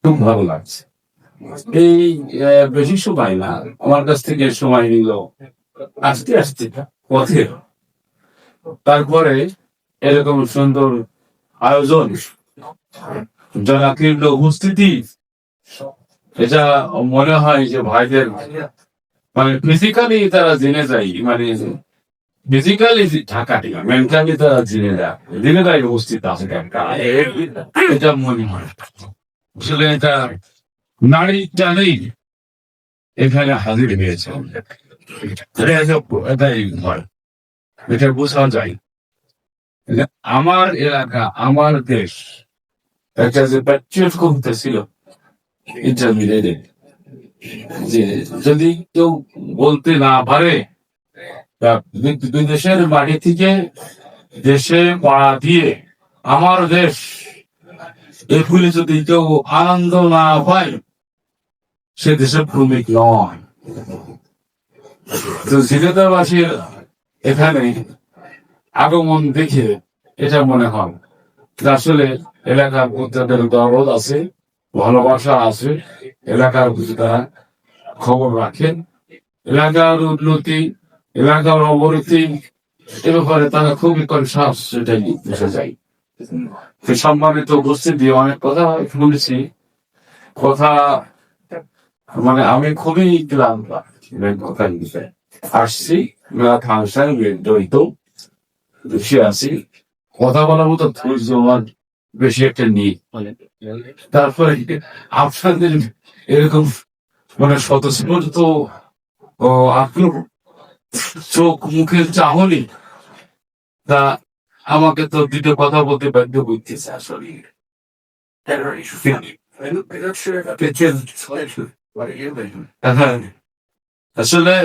খুব ভালো লাগছে। এই বেশি সময় না, আমার কাছ থেকে সময় নিল আসতে আসতে পথে। তারপরে এরকম সুন্দর আয়োজন, জনাকীর্ণ উপস্থিতি, এটা মনে হয় যে ভাইদের মানে ফিজিক্যালি তারা জেনে যায়, মানে ফিজিক্যালি ঢাকাটি মেন্টালি তারা জেনে যায়, জেনে যায় উপস্থিত আছে এটা মনে হয়। আসলে এটা নারী টানেই এখানে হাজির হয়েছে, এটাই হয়, এটা বোঝা যায়। আমার এলাকা, আমার দেশ, একটা যে প্যাট্রিয়ট কমতেছিল ইন্টারমিডিয়েটে, যে যদি কেউ বলতে না পারে তা দুই দেশের মাটি থেকে দেশে পাড়া দিয়ে আমার দেশ এগুলি যদি কেউ আনন্দ না পায় সে দেশের শ্রমিক নয়। তো সিলেটবাসীর এখানে আগমন দেখে এটা মনে হয় যে আসলে এলাকার মধ্যে দরদ আছে, ভালোবাসা আছে, এলাকার প্রতি তারা খবর রাখেন, এলাকার উন্নতি, এলাকার অবনতি এ ব্যাপারে তারা খুবই কনসাস, সেটাই বুঝে যায়। সম্মানিত উপস্থিতি, অনেক কথা শুনেছি, কথা মানে আমি খুবই ক্লান্ত কথা আসছি, মেলা থামসায় জড়িত বসে আছি, কথা বলার মতো ধৈর্য আমার বেশি একটা নেই। তারপরে আপনাদের এরকম মানে স্বতঃস্ফূর্ত ও আগ্রহ, চোখ মুখের চাহনি, তা আমাকে তো দুটো কথা বলতে বাধ্য করতেছে আসলে। হ্যাঁ, আসলে